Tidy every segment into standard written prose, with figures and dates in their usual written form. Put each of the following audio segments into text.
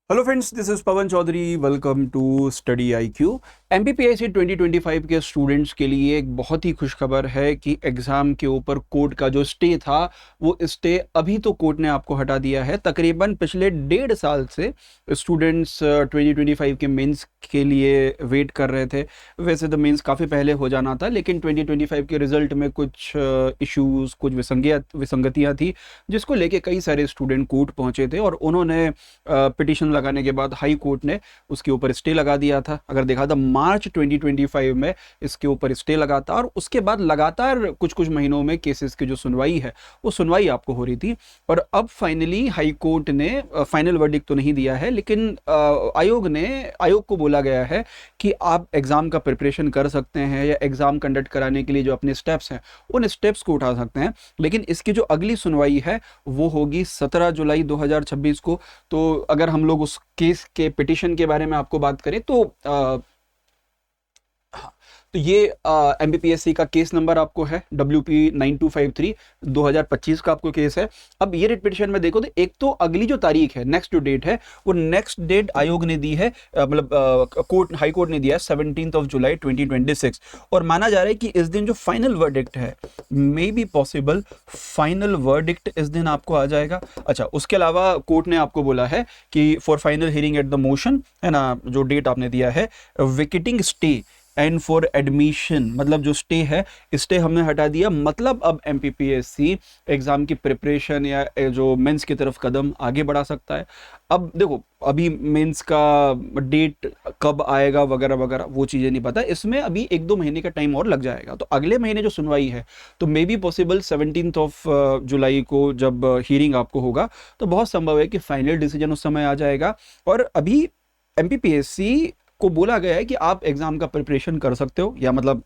Hello friends, this is Pawan Chaudhary. Welcome to study IQ। MPPSC 2025 के students के लिए एक बहुत ही खुशखबर है कि एग्ज़ाम के ऊपर कोर्ट का जो स्टे था वो स्टे अभी तो कोर्ट ने आपको हटा दिया है। तकरीबन पिछले 1.5 साल से स्टूडेंट्स 2025 के मेंस के लिए वेट कर रहे थे। वैसे तो मेंस काफ़ी पहले हो जाना था, लेकिन 2025 के रिज़ल्ट में कुछ इश्यूज़, कुछ विसंगतियाँ थी, जिसको लेके कई सारे स्टूडेंट कोर्ट पहुँचे थे और उन्होंने पिटिशन लगाने के बाद हाई कोर्ट ने उसके ऊपर स्टे लगा दिया था। अगर देखा था मार्च 2025 में इसके ऊपर स्टे लगा था और उसके बाद लगातार कुछ कुछ महीनों में केसेस की जो सुनवाई है वो सुनवाई आपको हो रही थी। और अब फाइनली हाई कोर्ट ने फाइनल वर्डिक्ट तो नहीं दिया है, लेकिन आयोग को बोला गया है कि आप एग्ज़ाम का प्रिपरेशन कर सकते हैं या एग्ज़ाम कंडक्ट कराने के लिए जो अपने स्टेप्स हैं उन स्टेप्स को उठा सकते हैं। लेकिन इसकी जो अगली सुनवाई है वो होगी 17 जुलाई 2026 को। तो अगर हम लोग उस केस के पिटिशन के बारे में आपको बात करें तो हाँ, तो ये MPPSC का केस नंबर आपको है WP9253 2025 का आपको केस है। अब ये रिट पिटिशन में देखो तो एक तो अगली जो तारीख है, नेक्स्ट जो डेट है, वो नेक्स्ट डेट आयोग ने दी है, मतलब कोर्ट, हाई कोर्ट ने दिया है 17 जुलाई 2026। और माना जा रहा है कि इस दिन जो फाइनल वर्डिक्ट है, may be possible final verdict इस दिन आपको आ जाएगा। अच्छा, उसके अलावा कोर्ट ने आपको बोला है कि for final hearing at the motion, है ना, जो डेट आपने दिया है, विकेटिंग स्टे एंड फॉर एडमिशन, मतलब जो स्टे है, स्टे हमने हटा दिया। मतलब अब MPPSC एग्ज़ाम की प्रिपरेशन या जो मेंस की तरफ कदम आगे बढ़ा सकता है। अब देखो, अभी मेंस का डेट कब आएगा वगैरह वगैरह वो चीज़ें नहीं पता, इसमें अभी 1-2 महीने का टाइम और लग जाएगा। तो अगले महीने जो सुनवाई है तो मे बी पॉसिबल 17 जुलाई को जब हियरिंग आपको होगा तो बहुत संभव है कि फाइनल डिसीजन उस समय आ जाएगा। और अभी MPPSC को बोला गया है कि आप एग्ज़ाम का प्रिपरेशन कर सकते हो, या मतलब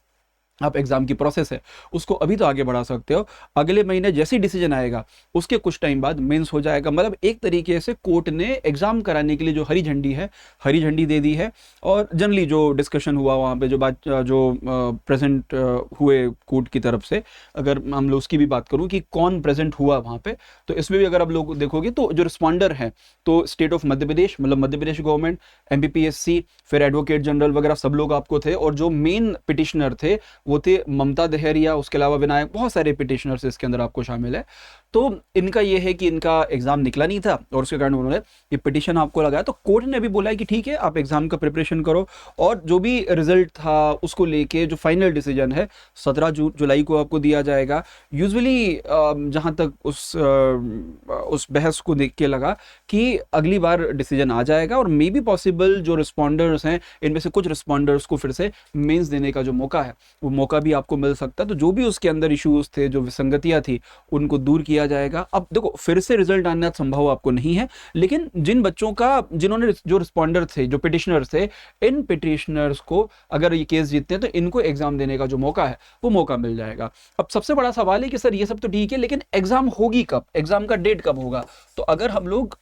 आप एग्ज़ाम की प्रोसेस है उसको अभी तो आगे बढ़ा सकते हो। अगले महीने जैसे ही डिसीजन आएगा उसके कुछ टाइम बाद मेंस हो जाएगा। मतलब एक तरीके से कोर्ट ने एग्ज़ाम कराने के लिए जो हरी झंडी है, हरी झंडी दे दी है। और जनरली जो डिस्कशन हुआ वहाँ पे, जो बात जो प्रेजेंट हुए कोर्ट की तरफ से, अगर हम लोग उसकी भी बात करूँ कि कौन प्रेजेंट हुआ वहाँ पे, तो इसमें भी अगर आप लोग देखोगे तो जो रिस्पॉन्डर हैं, तो स्टेट ऑफ मध्य प्रदेश, मतलब मध्य प्रदेश गवर्नमेंट, MPPSC, फिर एडवोकेट जनरल वगैरह सब लोग आपको थे। और जो मेन पिटिशनर थे वो थे ममता देहरिया, उसके अलावा विनायक, बहुत सारे पिटिशनर्स इसके अंदर आपको शामिल है। तो इनका ये है कि इनका एग्ज़ाम निकला नहीं था और उसके कारण उन्होंने ये पिटिशन आपको लगाया। तो कोर्ट ने भी बोला है कि ठीक है, आप एग्ज़ाम का प्रिपरेशन करो और जो भी रिजल्ट था उसको लेके जो फाइनल डिसीजन है 17 जुलाई को आपको दिया जाएगा। यूजुअली जहाँ तक उस बहस को देख के लगा कि अगली बार डिसीजन आ जाएगा और मे बी पॉसिबल जो रिस्पॉन्डर्स हैं इनमें से कुछ रिस्पॉन्डर्स को फिर से मेंस देने का जो मौका है वो मौका भी आपको मिल सकता है। तो जो भी उसके अंदर इश्यूज थे, जो विसंगतियां थी, उनको दूर किया जाएगा। अब देखो, फिर से रिजल्ट आना संभव आपको नहीं है, लेकिन जिन बच्चों का, जिन्होंने, जो रिस्पॉन्डर थे, जो पिटिशनर्स थे, इन पिटिशनर्स को अगर ये केस जीतते हैं तो इनको एग्जाम देने का जो मौका है वो मौका मिल जाएगा। अब सबसे बड़ा सवाल है कि सर ये सब तो ठीक है, लेकिन एग्जाम होगी कब, एग्जाम का डेट कब होगा? तो अगर हम लोग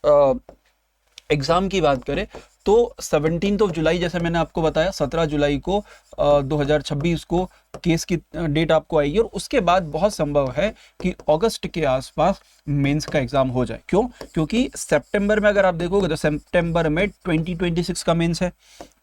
एग्जाम की बात करें तो 17 जुलाई, जैसे मैंने आपको बताया, 17 जुलाई को 2026 को केस की डेट आपको आएगी। और उसके बाद बहुत संभव है कि अगस्त के आसपास मेंस का एग्जाम हो जाए। क्यों? क्योंकि सितंबर में अगर आप देखोगे तो सितंबर में 2026 का मेंस है,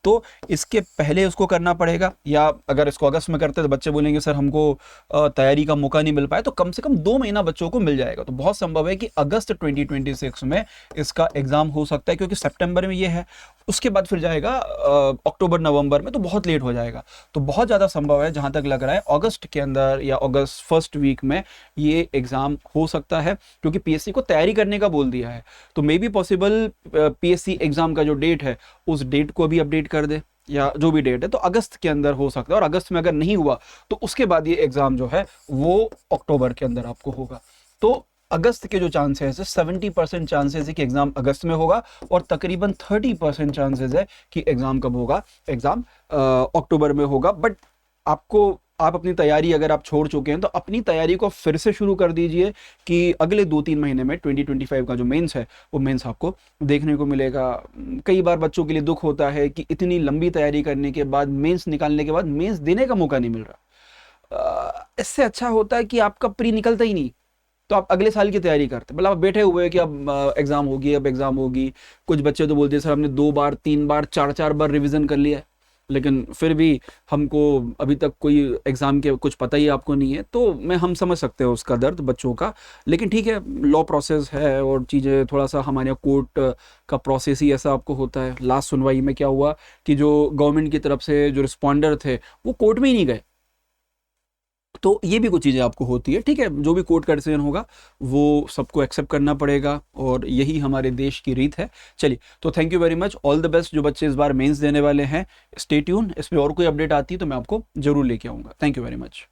तो इसके पहले उसको करना पड़ेगा। या अगर इसको अगस्त में करते तो बच्चे बोलेंगे सर हमको तैयारी का मौका नहीं मिल पाया, तो कम से कम 2 महीना बच्चों को मिल जाएगा। तो बहुत संभव है कि अगस्त 2026 में इसका एग्जाम हो सकता है, क्योंकि सितंबर में ये है, उसके बाद फिर जाएगा अक्टूबर नवंबर में, तो बहुत लेट हो जाएगा। तो बहुत ज़्यादा संभव है, जहाँ तक लग रहा है, अगस्त के अंदर या अगस्त फर्स्ट वीक में ये एग्ज़ाम हो सकता है, क्योंकि PSC को तैयारी करने का बोल दिया है। तो may be possible PSC exam का जो डेट है उस डेट को भी अपडेट कर दे, या जो भी डेट है, तो अगस्त के अंदर हो सकता है। और अगस्त में अगर नहीं हुआ तो उसके बाद ये एग्ज़ाम जो है वो अक्टूबर के अंदर आपको होगा। तो अगस्त के जो चांसेस है, 70% चांसेस है कि एग्जाम अगस्त में होगा, और तकरीबन 30% चांसेस है कि एग्जाम कब होगा, एग्जाम अक्टूबर में होगा। बट आप अपनी तैयारी, अगर आप छोड़ चुके हैं तो अपनी तैयारी को फिर से शुरू कर दीजिए कि अगले 2-3 महीने में 2025 का जो मेंस है वो मेंस आपको देखने को मिलेगा। कई बार बच्चों के लिए दुख होता है कि इतनी लंबी तैयारी करने के बाद, मेंस निकालने के बाद, मेंस देने का मौका नहीं मिल रहा। इससे अच्छा होता है कि आपका प्री निकलता ही नहीं, तो आप अगले साल की तैयारी करते, मतलब आप बैठे हुए हैं कि अब एग्जाम होगी, अब एग्जाम होगी। कुछ बच्चे तो बोलते हैं सर हमने 2 बार 3 बार 4 4 बार रिवीजन कर लिया है, लेकिन फिर भी हमको अभी तक कोई एग्जाम के कुछ पता ही आपको नहीं है। तो मैं हम समझ सकते हैं उसका दर्द बच्चों का, लेकिन ठीक है, लॉ प्रोसेस है और चीज़ें थोड़ा सा हमारे यहाँ कोर्ट का प्रोसेस ही ऐसा आपको होता है। लास्ट सुनवाई में क्या हुआ कि जो गवर्नमेंट की तरफ से जो रिस्पॉन्डर थे वो कोर्ट में ही नहीं गए। तो ये भी कुछ चीज़ें आपको होती है, ठीक है, जो भी कोर्ट का डिसीजन होगा वो सबको एक्सेप्ट करना पड़ेगा, और यही हमारे देश की रीत है। चलिए, तो thank you very much, all the best जो बच्चे इस बार मेंस देने वाले हैं। स्टे ट्यून, इसमें और कोई अपडेट आती है तो मैं आपको जरूर लेके आऊँगा। Thank you very much.